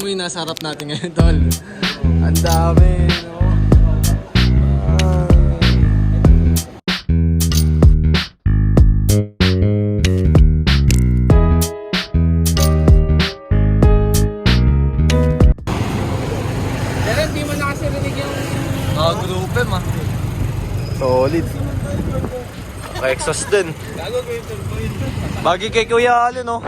mo yung nasa harap natin ngayon, tol. Ang dami, no? Pero hindi mo na kasi rinig yung... Grupe, ma. Solid. Naka-exhaust din. Gago ko yung turbo ito. Bagi kay Kuya Alin, no?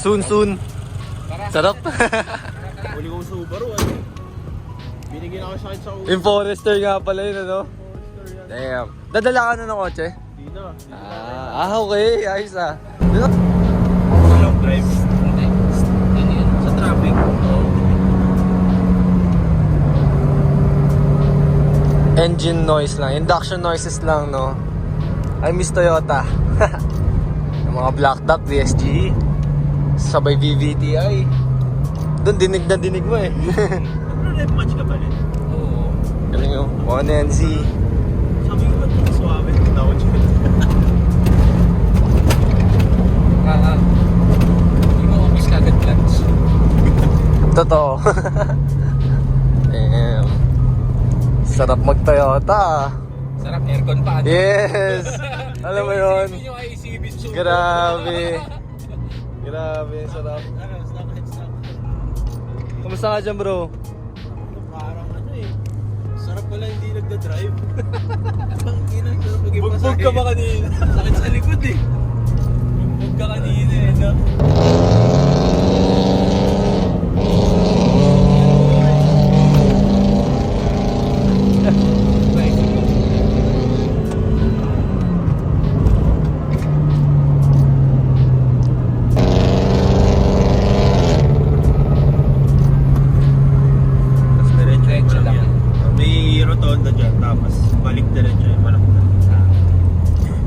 Soon. Sarap. Huli ko sa Subaru binigyan ako sakit sa ulo. Yung Forester nga pala yun, ano? Damn. Dadala ka na ng kotse? Hindi na. Okay. Ayos ah. Sa long drive. Sa traffic. Engine noise lang. Induction noises lang, no? I miss Toyota. Yung mga Black Duck, DSG. Sabay VVTi. Doon dinig mo eh. Ano match ka pa rin? Oo. Galing yun. 1NZ. Sabi ko ba't mga suwabe? Tawad siya. Hindi mo office kagad lunch. Totoo. Damn. Sarap mag-Toyota. Sarap aircon pa. Yes! Alam mo yun? Yung ICB super. Grabe. Grabe, sarap. Kamusta ka dyan, bro? Parang ano eh. Sarap pala hindi nagda-drive. Ang ina, sarap maging pasahero. Bugbog ka ba kanina? Sakit sa likod eh. Bugbog ka kanina eh, no?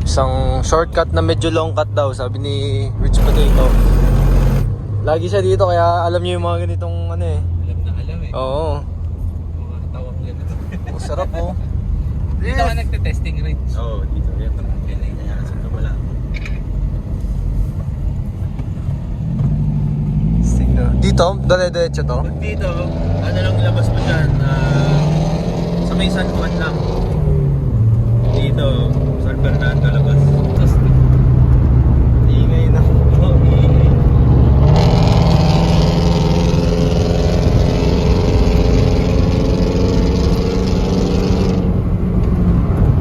Isang shortcut na medyo long cut daw, sabi ni Rich Potato. Lagi siya dito kaya alam niyo yung mga ganitong ano eh. Alam na alam eh. Oo. Mga tawag yan. Oh, sarap oh. Dito ka nagte-testing range. Oo, dito. Ito. Ayan, sa kabala. Dito, dale-diretso to. Pag dito, ano lang ilabas mo dyan, sa may San Juan lang. Dito, San Fernando labas. Ingay na. Oo, ingay.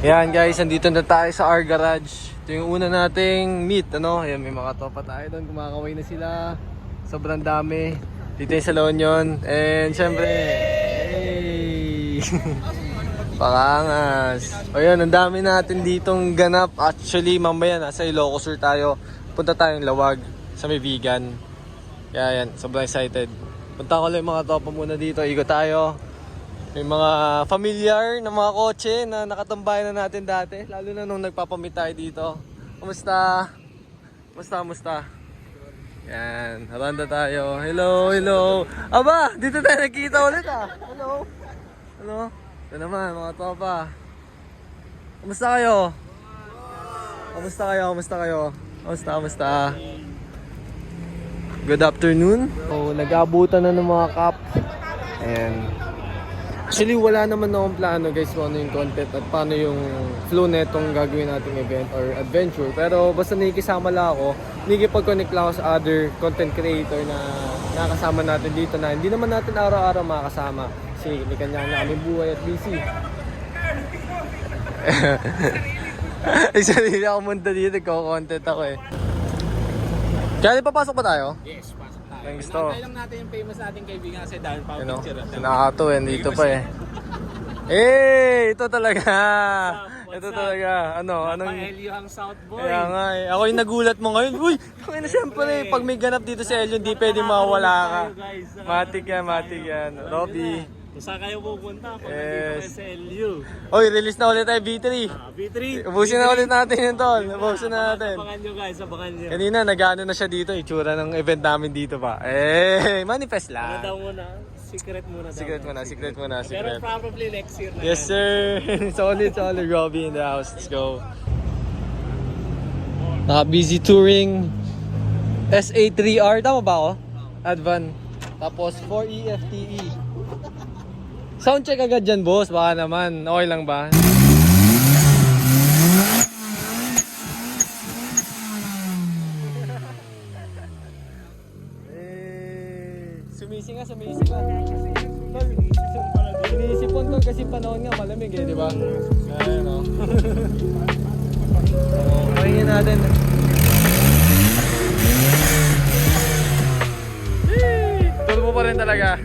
Ayan guys, andito na tayo sa our garage. Ito yung una nating meet, ano? Ayan, may mga tropa tayo doon, kumakaway na sila. Sobrang dami. Dito yung sa La Union. And syempre, hey! Pakangas. O yun, ang dami natin ditong ganap. Actually, mamaya nasa Ilocos Sur tayo. Punta tayong Lawag sa may vegan. Kaya yan, sobrang excited. Punta ko lang yung mga tropa muna dito. Ikot tayo. May mga familiar na mga kotse na nakatambayan na natin dati. Lalo na nung nagpapamit tayo dito. Kumusta? Kumusta? Yan, haranda tayo. Hello. Aba, dito tayo nagkita ulit ah. Hello. Ito naman, mga tropa. Kumusta kayo? Kumusta? Good afternoon. So, nag-aabutan na ng mga cup. And actually, wala naman akong plano guys kung ano yung content at paano yung flow netong gagawin nating event or adventure. Pero basta nakikisama lang ako, nakikipag-connect lang ako sa other content creator na nakasama natin dito na hindi naman natin araw-araw makakasama. Kasi may kanya na kami buhay at busy. Isa hindi ako munta dito, content ako eh. Kaya papasok ba tayo? Yes, pasok tayo. Ang gusto. Nantay lang natin yung famous nating kaibigan kasi dahil pa You know, picture. sinakato eh, dito pa eh. Ito talaga. Ito talaga. Anong... Pa-Elio ang South Boy. Kaya nga eh. Ako yung nagulat mo ngayon. Uy, na siyempre pag may ganap dito sa Elyon, di pwede mawala ka. Matik yan. Robby. Kung saan kayo pupunta pag Yes. nandito kayo sa LU. Oy, release na ulit tayo V3. V3. Ubusin na ulit natin yun, tol. Ubusin na natin. Abangan nyo guys, abangan nyo. Kanina, nag-ano na siya dito. Itsura ng event namin dito pa. Manifest Ano daw lang. muna? Secret muna daw. Secret muna. Pero probably next year na. Yes, sir. solid. Robbie in the house. Let's go. Naka-busy touring. SA3R, tama ba ako? Advan. Tapos 4E FTE. Sound check agad dyan, boss. Baka naman. Okay lang ba? Sumisi nga. Tol, inisipon tol kasi panahon nga malamig eh, di ba? Ayan o. Mahingin natin. Turbo pa rin talaga.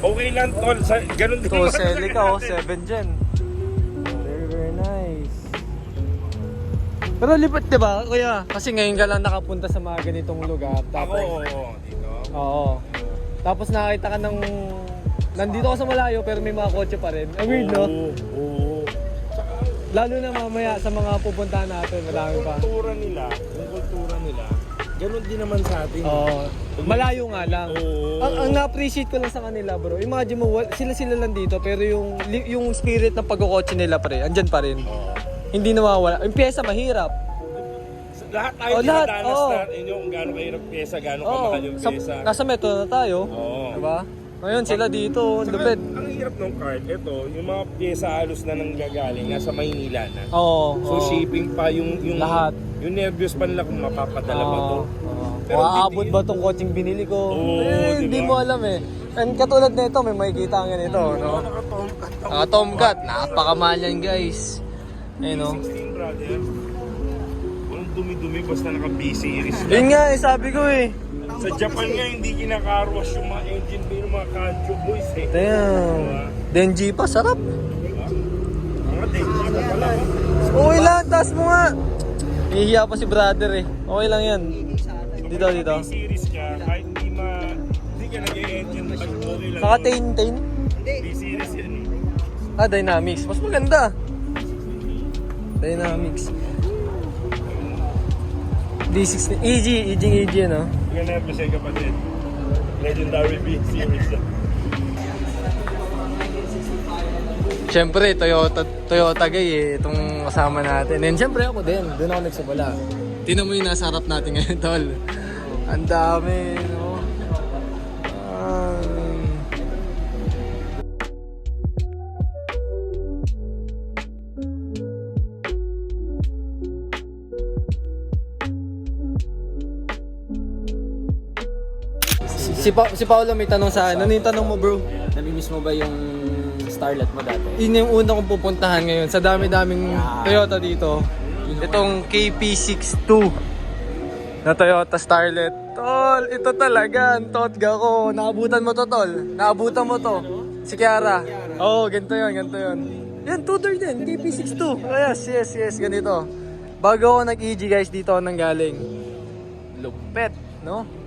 Okay lang tol, ganun din Ito, naman Celica oh, natin. 7 gen. Very nice. Pero lipat diba, kuya? Kasi ngayon ka lang nakapunta sa mga ganitong lugar. Ako, Tapos, dito. oo. Tapos nakita ka ng... Nandito ka sa malayo pero may mga kotse pa rin. Ang weird, no? Oo. Lalo na mamaya sa mga pupuntahan natin, madami pa. Yung kultura nila, ganun din naman sa atin. Oo. Malayo nga lang. Oo. Ang na-appreciate ko lang sa kanila, bro. Imagine mo, sila lang dito pero yung spirit ng pagkokotse nila pre, andyan pa rin. Hindi nawawala. Yung pyesa mahirap. Lahat tayo lahat, dinadanas oo. natin yung gano'ng kahirap pyesa, gano'ng Oo. kamahal yung pyesa. Nasa metro na tayo. Oo. Diba? Ngayon sila dito, ang Saka, lupit. ang hirap ng card, ito, yung mga pyesa halos na nanggagaling, nasa Maynila na. Oo. So shipping pa yung Lahat. Yung nervyos pa nila kung mapapadala ba to. Pero Aabot hindi- ba tong kotseng binili ko? Oo, Hindi diba? mo alam eh. And katulad nito, may makikita ka ganito, no? Naka-tomcat. Napakamahal yan, guys. Ayun, no? 16 brother. Walang dumi-dumi basta naka-B-series lang. Yun nga eh, sabi ko eh. Sa Japan nga hindi kinakarwash yung mga engine bay ng mga Kancho boys eh. Damn. Denji pa, sarap. Mga denji pa pala. Okay lang, taas mo nga. Hihiya pa si brother eh. Okay lang yan. Dito. B-series ka, kahit hindi ka nag-engine, okay lang. Saka tain. B-series yan eh. Ah, Dynamics. Mas maganda. Dynamics. D16. EG, ano? Hindi ka na-represent kapatid. Legendary B-series na. Siyempre, Toyota gay eh, itong kasama natin. And siyempre ako din, doon ako nagsabala. Tingnan mo yung nasa harap natin ngayon, tol. Ang dami, no? Si Paolo may tanong sa akin. Ano yung tanong mo, bro? Namimiss mo ba yung Starlet mo dati? Yun yung una kong pupuntahan ngayon. Sa dami-daming Toyota dito. Itong KP62 na Toyota Starlet. Tol, ito talaga. Ang totga ko. Naabutan mo to, tol. Naabutan mo to. Si Kiara. Oo, ganito yun. Yan, tutor din. KP62. Oh, yes. Ganito. Bago ako nag-EG guys, dito ako nanggaling. Lupet, no?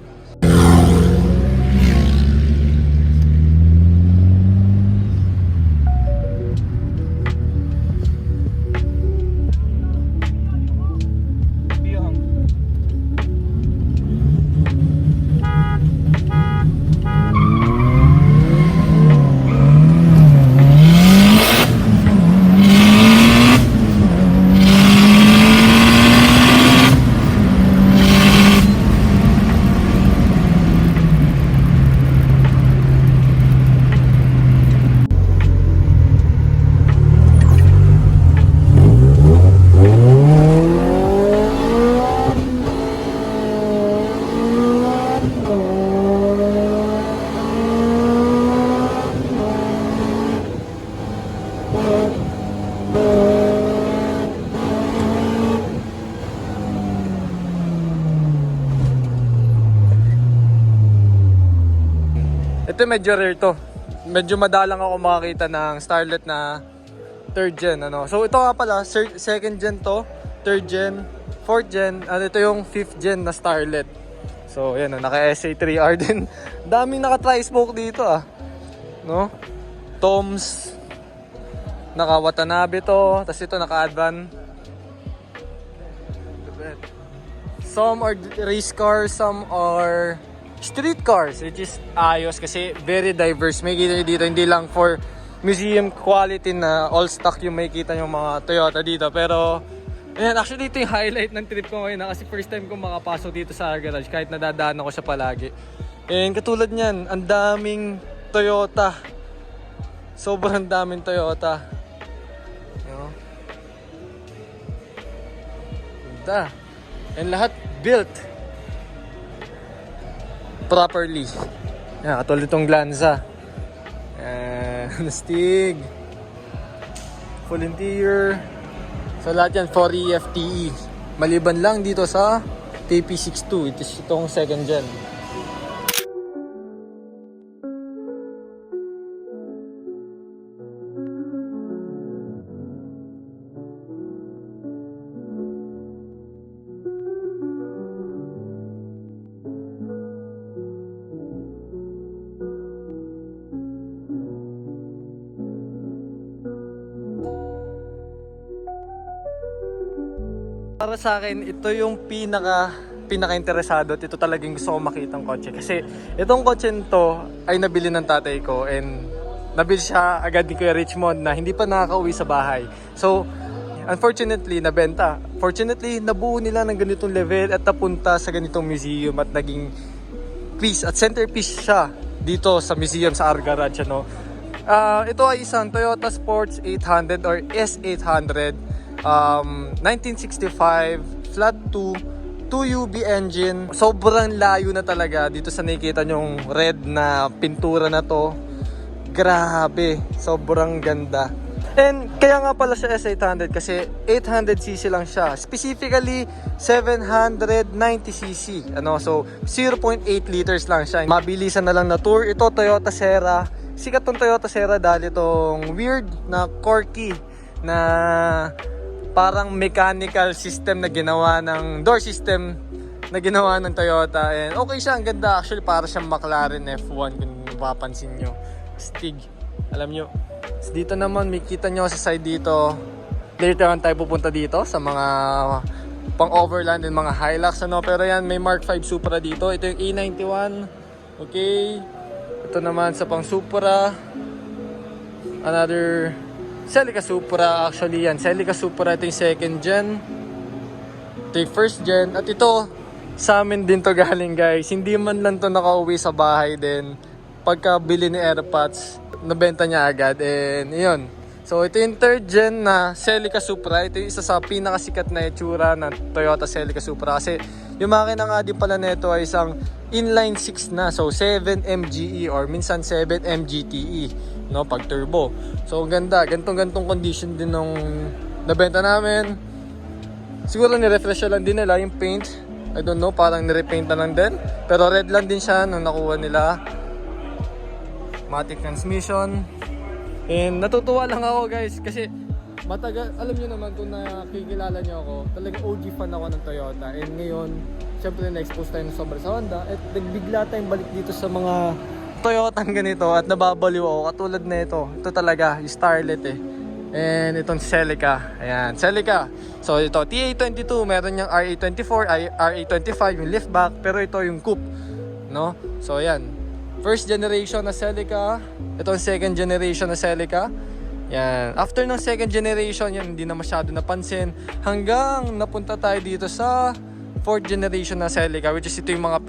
Ito medyo rare to. Medyo madalang ako makakita ng Starlet na 3rd gen. Ano. So ito nga pala, 2nd gen to, 3rd gen, 4th gen, at ito yung 5th gen na Starlet. So yan, naka SA3R din. Daming naka tri-spoke dito ah. No? Toms. Naka Watanabe to. Tapos ito naka-Advan. Some are race cars, some are street cars, which is ayos kasi very diverse. May kita dito, hindi lang for museum quality na all stock yung may kita yung mga Toyota dito. Pero, ayan, actually ito yung highlight ng trip ko ngayon kasi first time ko makapasok dito sa garage kahit nadadaanan ko siya palagi. And katulad niyan, ang daming Toyota. Sobrang daming Toyota. Ano? Ganda. And lahat built properly. Yan, katulad itong Glanza. Stig. Full interior. So lahat yan 4E FTE. Maliban lang dito sa TP62. Ito itong second gen. Para sa akin, ito yung pinaka-interesado at ito talagang gusto ko makitang kotse. Kasi itong kotse nito ay nabili ng tatay ko and nabili siya agad ni Kuya Richmond na hindi pa nakaka-uwi sa bahay. So, unfortunately, nabenta. Fortunately, nabuo nila ng ganitong level at napunta sa ganitong museum at naging piece at centerpiece siya dito sa museum sa R-Garage. Ano? Ito ay isang Toyota Sports 800 or S800. 1965 flat 2 2UB engine. Sobrang layo na talaga dito sa nakikita nyong red na pintura na to. Grabe, sobrang ganda. And kaya nga pala siya S800 kasi 800cc lang siya. Specifically 790cc. Ano, so 0.8 liters lang siya. Mabilisan na lang na tour. Ito Toyota Serra. Sikat tong Toyota Serra dahil itong weird na corky na parang mechanical system na ginawa ng door system na ginawa ng Toyota. And okay siya, ang ganda. Actually, para siyang McLaren F1 kung mapapansin nyo. Stig. Alam nyo. Dito naman, may kita nyo sa side dito. Later on tayo pupunta dito sa mga pang-overland and mga Hilux. Ano? Pero yan, may Mark 5 Supra dito. Ito yung E91. Okay. Ito naman sa pang Supra. Another Celica Supra, actually yan. Celica Supra, ito yung second gen. Ito yung first gen. At ito, sa amin din to galing guys. Hindi man lang to nakauwi sa bahay din. Pagkabili ni AirPods, nabenta niya agad. And yun. So ito yung third gen na Celica Supra. Ito yung isa sa pinakasikat na itsura ng Toyota Celica Supra. Kasi yung makina nga din pala nito ay isang inline 6 na. So 7 MGE or minsan 7 MGTE. No, pag turbo. So ganda, gantong condition din nung nabenta namin. Siguro ni-refresh lang din nila yung paint. I don't know, parang ni-repaint na lang din. Pero red lang din siya nung nakuha nila. Matic transmission. And natutuwa lang ako guys kasi matagal, alam niyo naman kung nakikilala niyo ako, talagang OG fan ako ng Toyota. And ngayon, syempre na-expose tayo sobra sa Honda at nagbigla tayong balik dito sa mga Toyota ganito at nababaliw ako katulad na ito. Ito talaga, yung Starlet eh. And itong Celica. Ayan, Celica. So ito, TA22, meron niyang RA24, RA25, yung liftback, pero ito yung coupe. No? So ayan, first generation na Celica. Ito ang second generation na Celica. Yan. After ng second generation, yan hindi na masyado napansin. Hanggang napunta tayo dito sa fourth generation na Celica, which is ito yung mga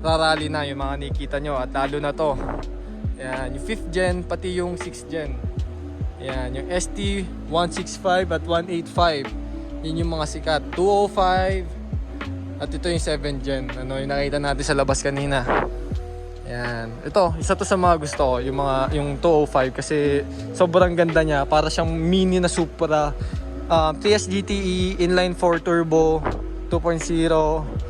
rarally na yung mga nakikita nyo at lalo na to. Yan, yung 5th gen pati yung 6th gen. Yan, yung ST165 at 185. Yun yung mga sikat. 205 at ito yung 7th gen. Ano yung nakita natin sa labas kanina. Yan. Ito, isa to sa mga gusto ko, yung 205 kasi sobrang ganda niya. Para siyang mini na Supra. 3S GTE, inline 4 turbo, 2.0.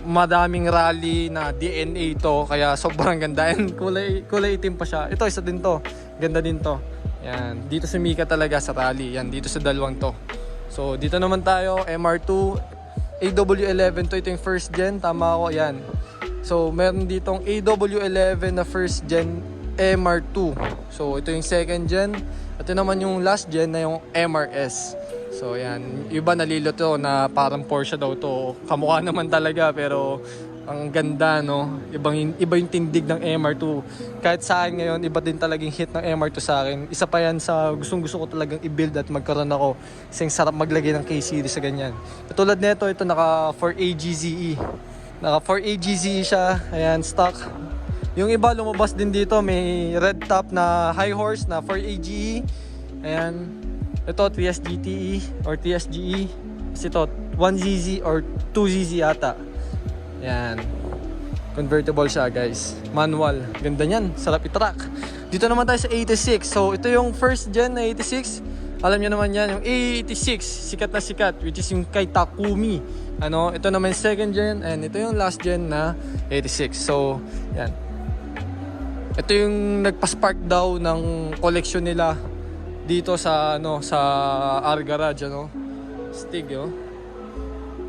Madaming rally na DNA to kaya sobrang ganda and kulay itim pa siya. Ito isa din to. Ganda din to. Yan, dito sumika talaga sa rally. Yan, dito sa dalawang to. So dito naman tayo, MR2 AW11 to, ito yung first gen, tama ako, yan. So meron ditong AW11 na first gen MR2. So ito yung second gen Ito naman yung last gen na yung MRS. So yan, iba nalilito na parang Porsche daw to. Kamukha naman talaga pero ang ganda, no? Iba yung tindig ng MR2. Kahit sa akin ngayon, iba din talagang hit ng MR2 sa akin. Isa pa yan sa gustong-gusto ko talagang i-build at magkaroon ako. Kasi sarap maglagay ng K-series sa ganyan. Katulad nito, ito naka 4AGZE. Naka 4AGZE siya. Ayan, stock. Yung iba lumabas din dito, may red top na high horse na 4AGE. Ayan. Ito, TSGTE or TSGE. Kasi ito, 1ZZ or 2ZZ ata. Yan. Convertible siya, guys. Manual. Ganda niyan. Sarap i-track. Dito naman tayo sa 86. So, ito yung first gen na 86. Alam niyo naman yan. Yung 86. Sikat na sikat. Which is yung kay Takumi. Ano? Ito naman yung second gen. And ito yung last gen na 86. So, yan. Ito yung nagpa-spark daw ng collection nila dito sa sa R Garage, ano? Stig, oh.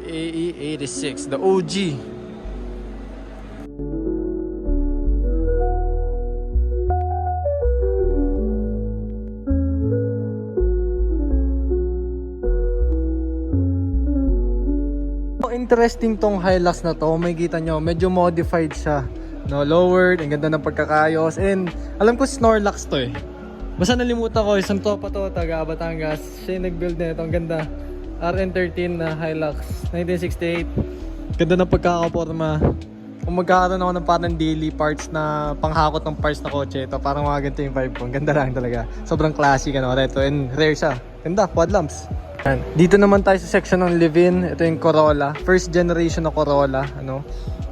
AE86, the OG. Interesting tong Hilux na to. May kita nyo, medyo modified siya. No, lowered, ang ganda ng pagkakayos. And alam ko Snorlax to eh. Basta nalimutan ko, isang topa to, taga Batangas. Siya yung nag-build nito, ang ganda. RN13 na Hilux, 1968. Ganda ng pagkakaporma. Kung magkakaroon ako ng parang daily parts na panghakot ng parts na kotse, ito parang mga ganito yung vibe ko. Ang ganda lang talaga. Sobrang classic, ano, reto, and rare siya. Ganda, quad lamps. Yan. Dito naman tayo sa section ng live-in. Ito yung Corolla. First generation na Corolla, ano.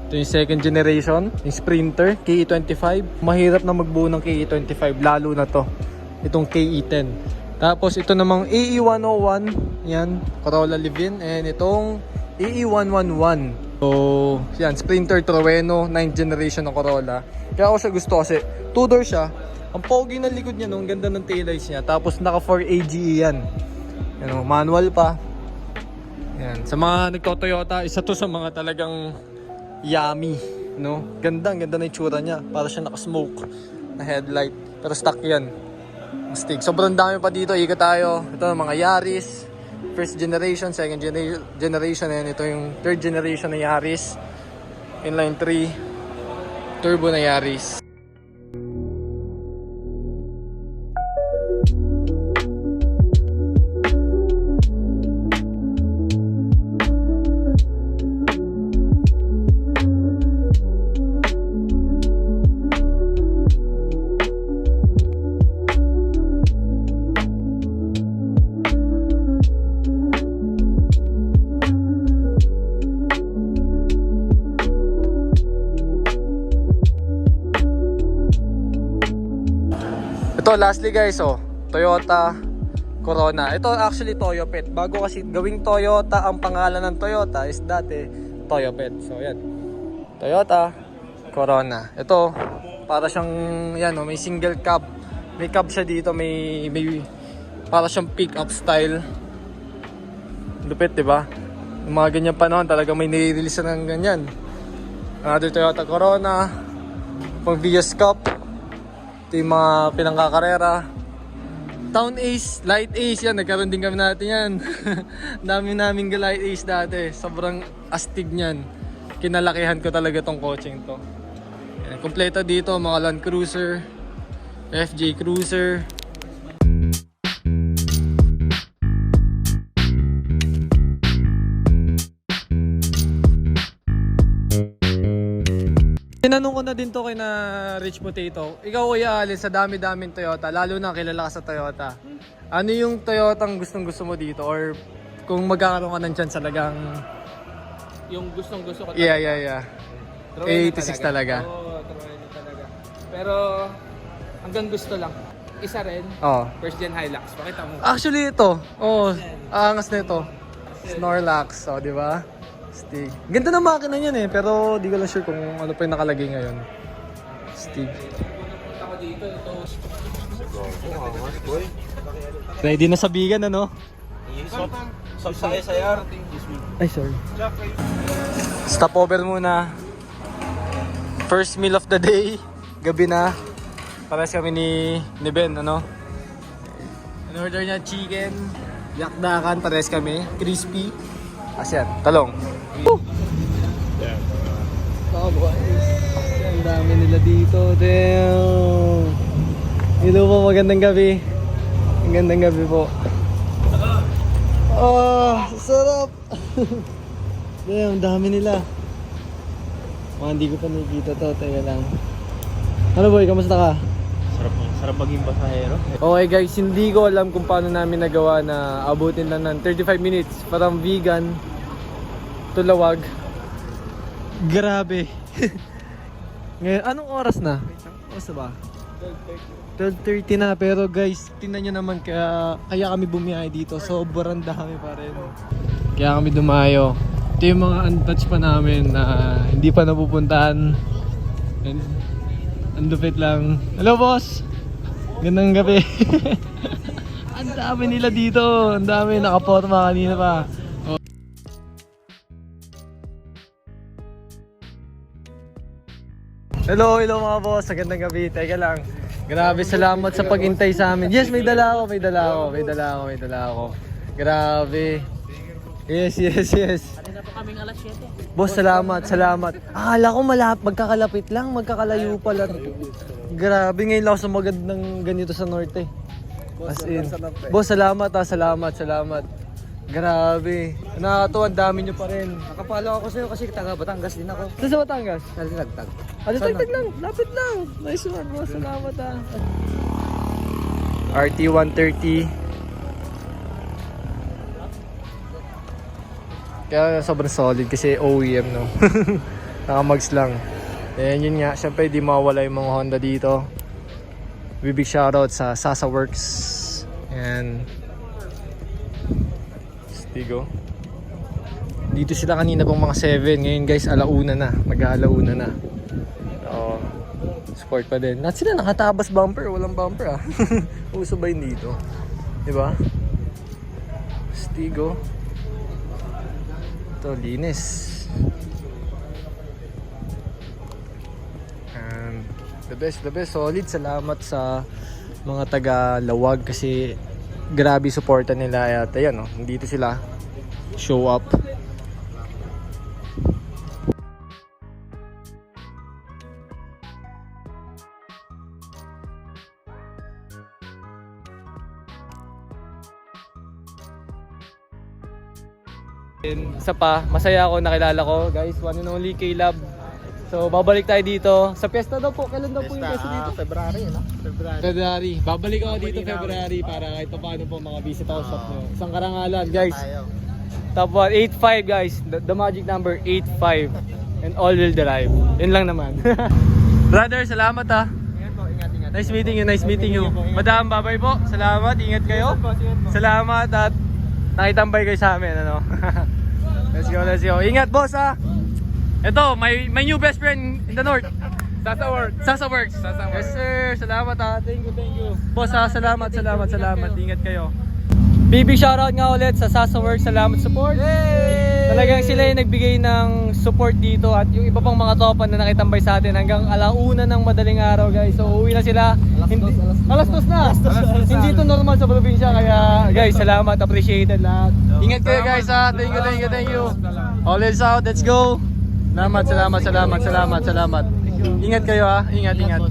Ito yung second generation, yung Sprinter, KE25. Mahirap na magbuo ng KE25, lalo na to. Itong KE10. Tapos ito namang AE101, yan, Corolla live-in. And itong AE111. So, yan, Sprinter Trueno, 9th generation ng Corolla. Kaya ako siya gusto kasi 2-door siya. Ang pogi ng likod niya, no? Ang ganda ng taillights niya. Tapos naka 4AGE yan. Yan, manual pa. Yan. Sa mga nagto-Toyota, isa to sa mga talagang yummy, no? Ganda na itsura niya. Para siya naka-smoke na headlight. Pero stock yan. Stig. Sobrang dami pa dito. Ikot tayo. Ito mga Yaris. First generation, second generation. Ayan, ito yung third generation na Yaris. Inline 3. Turbo na Yaris. Ito, lastly guys, oh, Toyota Corona. Ito actually Toyopet. Bago kasi gawing Toyota, ang pangalan ng Toyota is dati Toyopet. So yan, Toyota Corona. Ito, para siyang, yan, oh, may single cab. May cab siya dito, may para siyang pick-up style. Lupit, diba? Yung mga ganyan panahon, talaga may nire-release ng ganyan. Another Toyota Corona, pang Vios Cup. Ito yung mga pinangkakarera. Town Ace, Light Ace, yan, nagkaroon din kami natin yan. Dami naming Light Ace dati. Sobrang astig niyan. Kinalakihan ko talaga tong coaching to. Yan, kompleto dito, mga Land Cruiser, FJ Cruiser. Tinanong ko na din to kay na Rich Potato. Ikaw, Kuya Alin, sa dami-daming Toyota, lalo na kilala ka sa Toyota. Ano yung Toyota ang gustong-gusto mo dito? Or kung magkakaroon ka ng chance talagang... Yung gustong-gusto ko Yeah. Trueno 86 talaga. Oo, Trueno talaga. Pero hanggang gusto lang. Isa rin, Oh. first gen Hilux. Pakita mo. Actually ito. Oh, angas na ito. Snorlax, oh, di ba? Stig. Ganda ng makina niyan eh, pero di ko lang sure kung ano pa yung nakalagay ngayon. Stig. Punta ko dito, ito. Ready na sa bigan, ano? Sabsaya sayar. Ay, sorry. Stopover muna. First meal of the day. Gabi na. Pares kami ni Ben, ano? In-order niya chicken, yakdakan, pares kami, crispy. Asyan, talong. Oh, boys. Ang dami nila dito. Damn. Hello po, magandang gabi. Magandang gabi po. Oh, sarap. Damn, ang dami nila. Hindi ko pa nakikita to. Teka lang. Ano boy, kamusta ka? Sarap maging pasahero. Okay guys, hindi ko alam kung paano namin nagawa na abutin lang ng 35 minutes from vegan to Lawag. Grabe. Ngayon, anong oras na? Oras ba? 12:30 na, pero guys, tingnan nyo naman kaya kami bumiyahe dito. Sobrang dami pa rin. Kaya kami dumayo. Ito yung mga untouched pa namin na hindi pa napupuntahan. And, ang lupit lang. Hello boss! Gandang gabi. Ang dami nila dito. Ang dami, nakaporma kanina pa. Oh. Hello mga boss. Gandang gabi. Teka lang. Grabe, salamat sa paghintay sa amin. Yes, may dala ako. Grabe. Yes. Kanina pa kaming alas 7. Boss, salamat. Akala ko magkakalapit lang, magkakalayo pala. Grabe, ngayon lang ako sumagad ng ganito sa norte. As in. Boss, salamat. Grabe. Nakakatuwa, ang dami nyo pa rin. Nakapalo ako sa'yo kasi taga Batangas din ako. Saan sa Batangas? Nagtagtag. Tagtag lang, lapit lang. Nice one, boss. Salamat RT 130. Kaya sobrang solid kasi OEM, no? Nakamags lang. And yun nga, syempre di mawala yung mga Honda dito. Big shoutout sa Sasa Works. And Stigo. Dito sila kanina pang mga 7. Ngayon guys, alauna na. Mag-aalauna na. So, sport pa din. Not sila nakatabas bumper. Walang bumper ah. Uso ba yun dito? Diba? Stigo. Ito, linis. And the best. Solid. Salamat sa mga taga Lawag kasi grabe suporta nila. At ayan, nandito sila. Show up. Isa pa, masaya ako, nakilala ko guys, one and only K-Lab. So babalik tayo dito sa piyesta daw po. Kailan daw po yung piyesta dito? February, no? February. Babalik ako dito February para kahit pa paano po makabisit ako sa nyo. Isang karangalan guys. Top 1, 8.5 guys. The magic number 8.5. And all-wheel drive. Yun lang naman. Brother, salamat ah. Ingat. Nice meeting you. Madam, bye-bye po. Salamat, ingat kayo. Salamat at nakitambay kayo sa amin, ano. Let's go. Ingat boss ah. Ito, my new best friend in the north. Sasa Works. Yes sir, salamat ah. Thank you. Boss ah, salamat. Ingat kayo. Big shoutout nga ulit sa Sasa Works. Salamat support. Yay! Talagang sila yung nagbigay ng support dito at yung iba pang mga topan na nakitambay sa atin hanggang alauna ng madaling araw guys. So uwi na sila. Alas dos na. Hindi ito normal sa probinsya kaya guys, salamat, appreciated lahat. Ingat kayo guys ha. Thank you. All is out. Let's go. Salamat. Ingat kayo ha. Ingat.